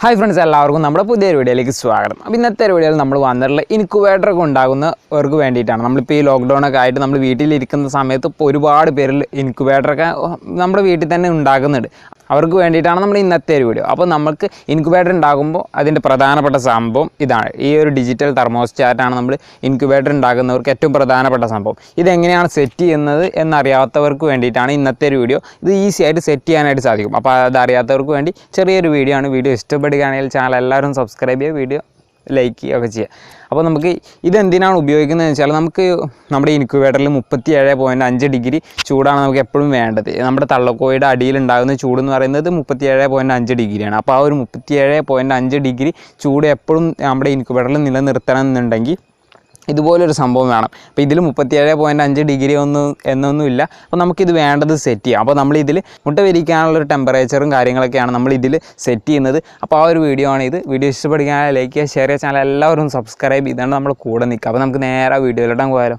Hi friends, എല്ലാവർക്കും നമ്മുടെ പുതിയൊരു വീഡിയോയിലേക്ക് സ്വാഗതം. അപ്പോൾ ഇന്നത്തെ വീഡിയോയിൽ നമ്മൾ വന്നിട്ടുള്ള ഇൻക്യുബേറ്ററൊക്കെ ഉണ്ടാകുന്നവർക്ക് വേണ്ടിയിട്ടാണ്. നമ്മളിപ്പോൾ ഈ ലോക്ക്ഡൗണൊക്കെ ആയിട്ട് നമ്മൾ വീട്ടിലിരിക്കുന്ന സമയത്ത് ഇപ്പോൾ ഒരുപാട് പേരിൽ ഇൻക്യുബേറ്ററൊക്കെ നമ്മുടെ വീട്ടിൽ തന്നെ ഉണ്ടാക്കുന്നുണ്ട്. അവർക്ക് വേണ്ടിയിട്ടാണ് നമ്മൾ ഇന്നത്തെ ഒരു വീഡിയോ. അപ്പോൾ നമുക്ക് ഇൻക്യുബേറ്റർ ഉണ്ടാകുമ്പോൾ അതിൻ്റെ പ്രധാനപ്പെട്ട സംഭവം ഇതാണ്. ഈ ഒരു ഡിജിറ്റൽ തെർമോസ്റ്റാറ്റാണ് നമ്മൾ ഇൻക്യുബേറ്റർ ഉണ്ടാക്കുന്നവർക്ക് ഏറ്റവും പ്രധാനപ്പെട്ട സംഭവം. ഇതെങ്ങനെയാണ് സെറ്റ് ചെയ്യുന്നത് എന്നറിയാത്തവർക്ക് വേണ്ടിയിട്ടാണ് ഇന്നത്തെ ഒരു വീഡിയോ. ഇത് ഈസി ആയിട്ട് സെറ്റ് ചെയ്യാനായിട്ട് സാധിക്കും. അപ്പോൾ അതറിയാത്തവർക്ക് വേണ്ടി ചെറിയൊരു വീഡിയോ ആണ്. വീഡിയോ ഇഷ്ടപ്പെടുകയാണെങ്കിൽ ചാനൽ എല്ലാവരും സബ്സ്ക്രൈബ് ചെയ്യുക, വീഡിയോ ലൈക്ക് ചെയ്യുകയൊക്കെ ചെയ്യുക. അപ്പോൾ നമുക്ക് ഇതെന്തിനാണ് ഉപയോഗിക്കുന്നതെന്ന് വെച്ചാൽ, നമുക്ക് നമ്മുടെ ഇൻക്യുബേറ്ററിൽ 37.5 ഡിഗ്രി ചൂടാണ് നമുക്ക് എപ്പോഴും വേണ്ടത്. നമ്മുടെ തള്ളക്കോയുടെ അടിയിലുണ്ടാകുന്ന ചൂടെന്ന് പറയുന്നത് 37.5 ഡിഗ്രിയാണ്. അപ്പോൾ ആ ഒരു 37.5 ഡിഗ്രി ചൂട് എപ്പോഴും നമ്മുടെ ഇൻക്യുബേറ്ററിൽ നിലനിർത്തണം എന്നുണ്ടെങ്കിൽ ഇതുപോലൊരു സംഭവം വേണം. അപ്പോൾ ഇതിൽ 37.5 ഡിഗ്രി എന്നൊന്നുമില്ല. അപ്പോൾ നമുക്കിത് വേണ്ടത് സെറ്റ് ചെയ്യാം. അപ്പോൾ നമ്മളിതിൽ മുട്ട വിരിക്കാനുള്ളൊരു ടെമ്പറേച്ചറും കാര്യങ്ങളൊക്കെയാണ് നമ്മളിതിൽ സെറ്റ് ചെയ്യുന്നത്. അപ്പോൾ ആ ഒരു വീഡിയോ ആണ് ഇത്. വീഡിയോ ഇഷ്ടപ്പെടുകയാണെങ്കിൽ ലൈക്ക് ചെയ്യുക, ഷെയർ ചെയ്യുക, ചാനൽ എല്ലാവരും സബ്സ്ക്രൈബ് ചെയ്താണ് നമ്മൾ കൂടെ നിൽക്കുക. അപ്പോൾ നമുക്ക് നേരെ വീഡിയോയിലോട്ട് പോയാലോ.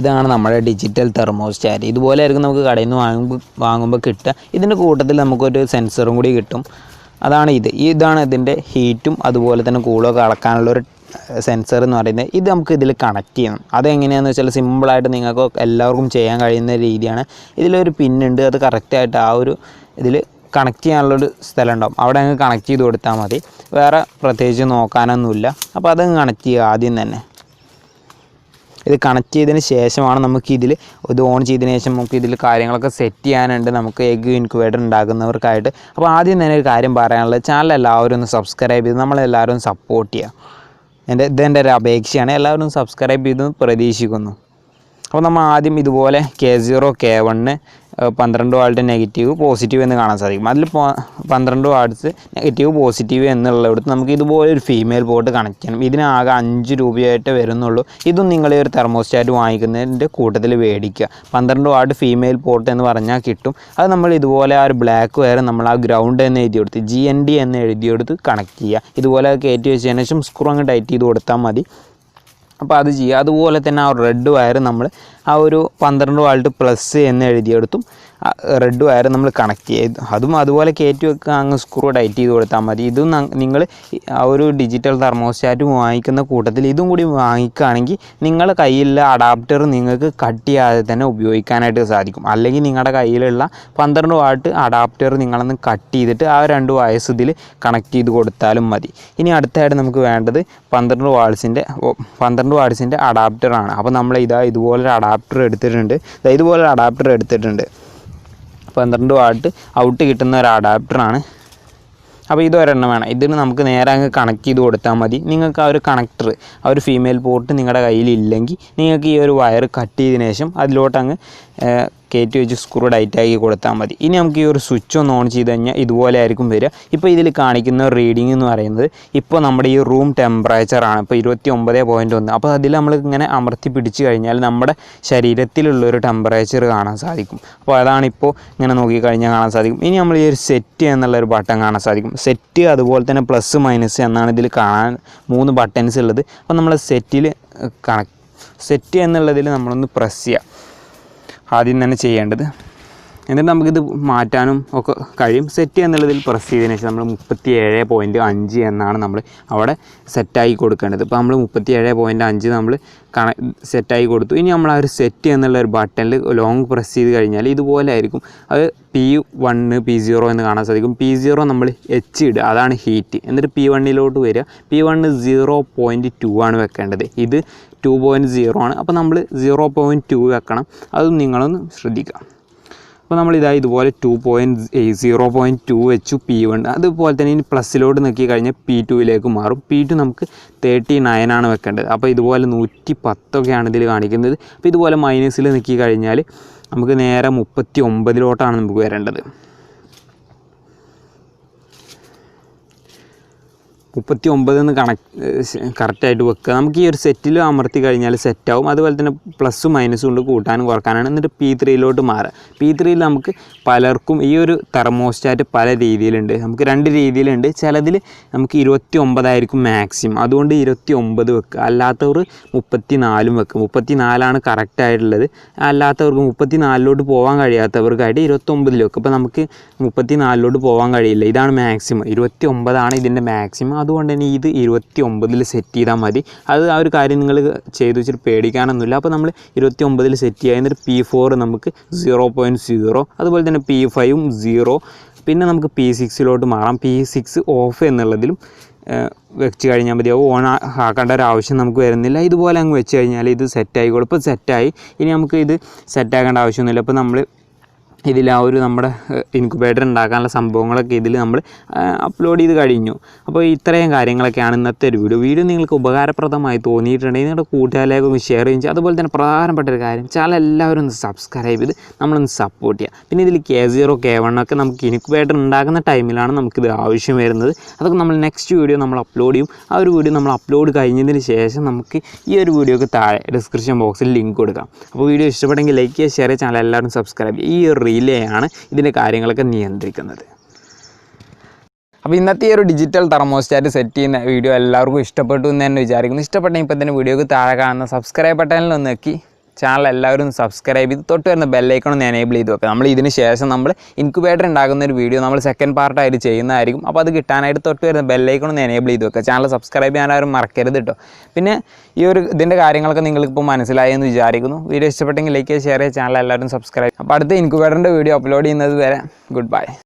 ഇതാണ് നമ്മുടെ ഡിജിറ്റൽ തെർമോസ്റ്റാറ്റ്. ഇതുപോലെ ആയിരിക്കും നമുക്ക് കടയിൽ നിന്ന് വാങ്ങുമ്പോൾ കിട്ടുക. ഇതിൻ്റെ കൂട്ടത്തിൽ നമുക്കൊരു സെൻസറും കൂടി കിട്ടും. അതാണ് ഇതാണ് ഇതിൻ്റെ ഹീറ്റും അതുപോലെ തന്നെ കൂളൊക്കെ അളക്കാനുള്ളൊരു സെൻസർ എന്ന് പറയുന്നത്. ഇത് നമുക്ക് ഇതിൽ കണക്ട് ചെയ്യണം. അതെങ്ങനെയാണെന്ന് വെച്ചാൽ സിമ്പിളായിട്ട് നിങ്ങൾക്ക് എല്ലാവർക്കും ചെയ്യാൻ കഴിയുന്ന രീതിയാണ്. ഇതിലൊരു പിന്നുണ്ട്, അത് കറക്റ്റായിട്ട് ആ ഒരു ഇതിൽ കണക്ട് ചെയ്യാനുള്ളൊരു സ്ഥലം ഉണ്ടാവും. അവിടെ അങ്ങ് കണക്ട് ചെയ്ത് കൊടുത്താൽ മതി. വേറെ പ്രത്യേകിച്ച് നോക്കാനൊന്നുമില്ല. അപ്പോൾ അതങ്ങ് കണക്ട് ചെയ്യുക ആദ്യം തന്നെ. ഇത് കണക്ട് ചെയ്തതിന് ശേഷമാണ് നമുക്കിതിൽ ഇത് ഓൺ ചെയ്തതിന് ശേഷം നമുക്കിതിൽ കാര്യങ്ങളൊക്കെ സെറ്റ് ചെയ്യാനുണ്ട് നമുക്ക് എഗ് ഇൻക്യുബേറ്റർ ഉണ്ടാക്കുന്നവർക്കായിട്ട്. അപ്പോൾ ആദ്യം തന്നെ ഒരു കാര്യം പറയാനുള്ളത്, ചാനൽ എല്ലാവരും ഒന്ന് സബ്സ്ക്രൈബ് ചെയ്ത് നമ്മളെല്ലാവരും സപ്പോർട്ട് ചെയ്യുക. ഇതെൻ്റെ ഒരു അപേക്ഷയാണ്. എല്ലാവരും സബ്സ്ക്രൈബ് ചെയ്ത് പ്രതീക്ഷിക്കുന്നു. അപ്പോൾ നമ്മൾ ആദ്യം ഇതുപോലെ K0 K1 12 Walt negative positive എന്ന് കാണാൻ സാധിക്കും. അതിൽ 12 വാട്ട്സ് നെഗറ്റീവ് പോസിറ്റീവ് എന്നുള്ളിടത്ത് നമുക്ക് ഇതുപോലെ ഒരു ഫീമെയിൽ പോർട്ട് കണക്ട് ചെയ്യണം. ഇതിനാകെ 5 രൂപയായിട്ട് വരുന്നുള്ളൂ. ഇതും നിങ്ങൾ ഒരു തെർമോസ്റ്റാറ്റ് വാങ്ങിക്കുന്നതിൻ്റെ കൂട്ടത്തിൽ മേടിക്കുക. 12 വാട്ട് ഫീമെയിൽ പോർട്ട് എന്ന് പറഞ്ഞാൽ കിട്ടും. അത് നമ്മൾ ഇതുപോലെ ആ ഒരു ബ്ലാക്ക് വയർ നമ്മൾ ആ ഗ്രൗണ്ട് എന്ന് എഴുതിയെടുത്ത് GND എന്ന് എഴുതിയെടുത്ത് കണക്ട് ചെയ്യുക. ഇതുപോലെ കയറ്റി വെച്ചതിന് ശേഷം സ്ക്രൂ അങ്ങ് ടൈറ്റ് ചെയ്ത് കൊടുത്താൽ മതി. അപ്പോൾ അത് ചെയ്യുക. അതുപോലെ തന്നെ ആ റെഡ് വയർ നമ്മൾ ആ ഒരു 12 വാൾട്ട് പ്ലസ് എന്ന് എഴുതിയെടുത്തും റെഡ് വയർ നമ്മൾ കണക്ട് ചെയ്ത് അതും അതുപോലെ കയറ്റി വെക്കുക. അങ്ങ് സ്ക്രൂ ടൈറ്റ് ചെയ്ത് കൊടുത്താൽ മതി. ഇതും നിങ്ങൾ ആ ഒരു ഡിജിറ്റൽ തെർമോസ്റ്റാറ്റ് വാങ്ങിക്കുന്ന കൂട്ടത്തിൽ ഇതും കൂടി വാങ്ങിക്കുകയാണെങ്കിൽ നിങ്ങളുടെ കയ്യിലുള്ള അഡാപ്റ്റർ നിങ്ങൾക്ക് കട്ട് ചെയ്യാതെ തന്നെ ഉപയോഗിക്കാനായിട്ട് സാധിക്കും. അല്ലെങ്കിൽ നിങ്ങളുടെ കയ്യിലുള്ള 12 വാട്ട് അഡാപ്റ്റർ നിങ്ങളൊന്ന് കട്ട് ചെയ്തിട്ട് ആ 2 വയസ്സ് ഇതിൽ കണക്ട് ചെയ്ത് കൊടുത്താലും മതി. ഇനി അടുത്തായിട്ട് നമുക്ക് വേണ്ടത് 12 വാട്ട്സിൻ്റെ അഡാപ്റ്ററാണ്. അപ്പോൾ നമ്മൾ ഇതുപോലൊരു അഡാപ്റ്റർ എടുത്തിട്ടുണ്ട്. ഇതുപോലൊരു അഡാപ്റ്റർ എടുത്തിട്ടുണ്ട്. 12 വാട്ട് ഔട്ട് കിട്ടുന്ന ഒരു അഡാപ്റ്ററാണ്. അപ്പോൾ ഇതൊരെണ്ണം വേണം. ഇതിന് നമുക്ക് നേരെ അങ്ങ് കണക്ട് ചെയ്ത് കൊടുത്താൽ മതി. നിങ്ങൾക്ക് ആ ഒരു കണക്ടർ ആ ഒരു ഫീമെയിൽ പോർട്ട് നിങ്ങളുടെ കയ്യിലില്ലെങ്കിൽ നിങ്ങൾക്ക് ഈ ഒരു വയർ കട്ട് ചെയ്തതിന് ശേഷം അതിലോട്ടങ്ങ് കയറ്റി വെച്ച് സ്ക്രൂ ടൈറ്റാക്കി കൊടുത്താൽ മതി. ഇനി നമുക്ക് ഈ ഒരു സ്വിച്ച് ഒന്ന് ഓൺ ചെയ്ത് കഴിഞ്ഞാൽ ഇതുപോലെ ആയിരിക്കും വരിക. ഇപ്പോൾ ഇതിൽ കാണിക്കുന്ന റീഡിംഗ് എന്ന് പറയുന്നത് ഇപ്പോൾ നമ്മുടെ ഈ റൂം ടെമ്പറേച്ചറാണ്. ഇപ്പോൾ 29.1. അപ്പോൾ അതിൽ നമ്മൾ ഇങ്ങനെ അമർത്തി പിടിച്ച് കഴിഞ്ഞാൽ നമ്മുടെ ശരീരത്തിലുള്ളൊരു ടെമ്പറേച്ചർ കാണാൻ സാധിക്കും. അപ്പോൾ അതാണിപ്പോൾ ഇങ്ങനെ നോക്കിക്കഴിഞ്ഞാൽ കാണാൻ സാധിക്കും. ഇനി നമ്മൾ ഈ ഒരു സെറ്റ് എന്നുള്ളൊരു ബട്ടൺ കാണാൻ സാധിക്കും. സെറ്റ് അതുപോലെ തന്നെ പ്ലസ് മൈനസ് എന്നാണ് ഇതിൽ കാണാൻ 3 ബട്ടൺസ് ഉള്ളത്. അപ്പോൾ നമ്മൾ സെറ്റ് എന്നുള്ളതിൽ നമ്മളൊന്ന് പ്രസ് ചെയ്യുക ആദ്യം തന്നെ ചെയ്യേണ്ടത്. എന്നിട്ട് നമുക്കിത് മാറ്റാനും ഒക്കെ കഴിയും. സെറ്റ് എന്നുള്ളതിൽ പ്രസ് ചെയ്തതിന് ശേഷം നമ്മൾ 37.5 എന്നാണ് നമ്മൾ അവിടെ സെറ്റായി കൊടുക്കേണ്ടത്. ഇപ്പോൾ നമ്മൾ 37.5 നമ്മൾ സെറ്റായി കൊടുത്തു. ഇനി നമ്മൾ ആ ഒരു സെറ്റ് എന്നുള്ള ഒരു ബട്ടണിൽ ലോങ് പ്രസ് ചെയ്ത് കഴിഞ്ഞാൽ ഇതുപോലെ ആയിരിക്കും. അത് P1 P0 എന്ന് കാണാൻ സാധിക്കും. P0 നമ്മൾ H ഇടുക, അതാണ് ഹീറ്റ്. എന്നിട്ട് P1 വരിക. P1 0.2 ആണ് വെക്കേണ്ടത്. ഇത് 2.0 ആണ്. അപ്പോൾ നമ്മൾ 0.2 വെക്കണം. അതും നിങ്ങളൊന്ന് ശ്രദ്ധിക്കുക. അപ്പോൾ നമ്മൾ ഇതുപോലെ 0.2 വെച്ചു P1. അതുപോലെ തന്നെ ഇനി പ്ലസ്സിലോട്ട് നോക്കി കഴിഞ്ഞാൽ P2 മാറും. P2 നമുക്ക് 39 ആണ് വെക്കേണ്ടത്. അപ്പോൾ ഇതുപോലെ 110 ഇതിൽ കാണിക്കുന്നത്. അപ്പോൾ ഇതുപോലെ മൈനസിൽ നോക്കി കഴിഞ്ഞാൽ നമുക്ക് നേരെ 39 നമുക്ക് വരേണ്ടത്. 39 കറക്റ്റായിട്ട് വെക്കുക. നമുക്ക് ഈ ഒരു സെറ്റിൽ അമർത്തി കഴിഞ്ഞാൽ സെറ്റാവും. അതുപോലെ തന്നെ പ്ലസ്സും മൈനസും കൊണ്ട് കൂട്ടാനും കുറക്കാനാണ്. എന്നിട്ട് P3 മാറുക. P3 നമുക്ക് പലർക്കും ഈ ഒരു തെർമോസ്റ്റാറ്റ് പല രീതിയിലുണ്ട്. നമുക്ക് 2 രീതിയിലുണ്ട്. ചിലതിൽ നമുക്ക് 29 ആയിരിക്കും മാക്സിമം, അതുകൊണ്ട് 29 വെക്കുക. അല്ലാത്തവർ 34 വെക്കുക. 34 കറക്റ്റായിട്ടുള്ളത്. അല്ലാത്തവർക്ക് 34 പോകാൻ കഴിയാത്തവർക്കായിട്ട് 29 വെക്കുക. അപ്പോൾ നമുക്ക് 34 പോകാൻ കഴിയില്ല. ഇതാണ് മാക്സിമം. 29 ഇതിൻ്റെ മാക്സിമം. അതുകൊണ്ട് തന്നെ ഇത് 29 സെറ്റ് ചെയ്താൽ മതി. അത് ആ ഒരു കാര്യം നിങ്ങൾ ചെയ്തു വെച്ചിട്ട് പേടിക്കാനൊന്നുമില്ല. അപ്പോൾ നമ്മൾ 29 സെറ്റ് ചെയ്യുക. എന്നിട്ട് P4 നമുക്ക് 0.0, അതുപോലെ തന്നെ P5 0. പിന്നെ നമുക്ക് P6 മാറാം. P6 ഓഫ് എന്നുള്ളതിലും വെച്ച് കഴിഞ്ഞാൽ മതി. ഓൺ ആക്കേണ്ട ഒരു ആവശ്യം നമുക്ക് വരുന്നില്ല. ഇതുപോലെ അങ്ങ് വെച്ച് കഴിഞ്ഞാൽ ഇത് സെറ്റായിക്കോളും. ഇപ്പോൾ സെറ്റായി. ഇനി നമുക്ക് ഇത് സെറ്റാക്കേണ്ട ആവശ്യമൊന്നുമില്ല. അപ്പോൾ നമ്മൾ ഇതിൽ ആ ഒരു നമ്മുടെ ഇൻക്യുബേറ്റർ ഉണ്ടാക്കാനുള്ള സംഭവങ്ങളൊക്കെ ഇതിൽ നമ്മൾ അപ്ലോഡ് ചെയ്ത് കഴിഞ്ഞു. അപ്പോൾ ഇത്രയും കാര്യങ്ങളൊക്കെയാണ് ഇന്നത്തെ ഒരു വീഡിയോ നിങ്ങൾക്ക് ഉപകാരപ്രദമായി തോന്നിയിട്ടുണ്ടെങ്കിൽ നിങ്ങളുടെ കൂട്ടുകാരിലേക്കൊന്ന് ഷെയർ ചെയ്യും. അതുപോലെ തന്നെ പ്രധാനപ്പെട്ട ഒരു കാര്യം, ചാനൽ എല്ലാവരും ഒന്ന് സബ്സ്ക്രൈബ് ചെയ്ത് നമ്മളൊന്ന് സപ്പോർട്ട് ചെയ്യുക. പിന്നെ ഇതിൽ K0 K1 ഒക്കെ നമുക്ക് ഇൻക്യുബേറ്റർ ഉണ്ടാക്കുന്ന ടൈമിലാണ് നമുക്കിത് ആവശ്യം വരുന്നത്. അതൊക്കെ നമ്മൾ നെക്സ്റ്റ് വീഡിയോ നമ്മൾ അപ്ലോഡ് ചെയ്യും. ആ ഒരു വീഡിയോ നമ്മൾ അപ്ലോഡ് കഴിഞ്ഞതിന് ശേഷം നമുക്ക് ഈ ഒരു വീഡിയോക്ക് താഴെ ഡിസ്ക്രിപ്ഷൻ ബോക്സിൽ ലിങ്ക് കൊടുക്കാം. അപ്പോൾ വീഡിയോ ഇഷ്ടപ്പെട്ടെങ്കിൽ ലൈക്ക് ചെയ്യുക, ഷെയർ ചെയ്യുക, ചാനൽ എല്ലാവരും സബ്സ്ക്രൈബ് ചെയ്യുക. ഈ ഒരു റിലേയാണ് ഇതിൻ്റെ കാര്യങ്ങളൊക്കെ നിയന്ത്രിക്കുന്നത്. അപ്പോൾ ഇന്നത്തെ ഈ ഒരു ഡിജിറ്റൽ തെർമോസ്റ്റാറ്റ് സെറ്റ് ചെയ്യുന്ന വീഡിയോ എല്ലാവർക്കും ഇഷ്ടപ്പെട്ടു എന്ന് തന്നെ വിചാരിക്കുന്നു. ഇഷ്ടപ്പെട്ടെങ്കിൽ ഇപ്പോൾ തന്നെ വീഡിയോക്ക് താഴെ കാണുന്ന സബ്സ്ക്രൈബ് ബട്ടണിൽ ഒന്ന് നോക്കി ചാനൽ എല്ലാവരും സബ്സ്ക്രൈബ് ചെയ്ത് തൊട്ട് വരുന്ന ബെല്ലൈക്കൺ ഒന്ന് എനേബിൾ ചെയ്ത് വെക്കുക. നമ്മൾ ഇതിന് ശേഷം നമ്മൾ ഇൻക്യുബേറ്റർ ഉണ്ടാക്കുന്ന ഒരു വീഡിയോ നമ്മൾ സെക്കൻഡ് പാർട്ടായിട്ട് ചെയ്യുന്നതായിരിക്കും. അപ്പോൾ അത് കിട്ടാനായിട്ട് തൊട്ട് വരുന്ന ബെല്ലൈക്കൺ ഒന്ന് എനേബിൾ ചെയ്ത് വെക്കുക. ചാനൽ സബ്സ്ക്രൈബ് ചെയ്യാൻ ആരും മറക്കരുത് കേട്ടോ. പിന്നെ ഈ ഒരു ഇതിൻ്റെ കാര്യങ്ങളൊക്കെ നിങ്ങൾക്കിപ്പോൾ മനസ്സിലായി എന്ന് വിചാരിക്കുന്നു. വീഡിയോ ഇഷ്ടപ്പെട്ടെങ്കിൽ ലൈക്ക് ചെയ്യുക, ഷെയർ ചെയ്യുക, ചാനൽ എല്ലാവരും സബ്സ്ക്രൈബ്. അപ്പോൾ അടുത്ത ഇൻക്യുബേറ്ററിൻ്റെ വീഡിയോ അപ്ലോഡ് ചെയ്യുന്നത് വരെ ഗുഡ് ബൈ.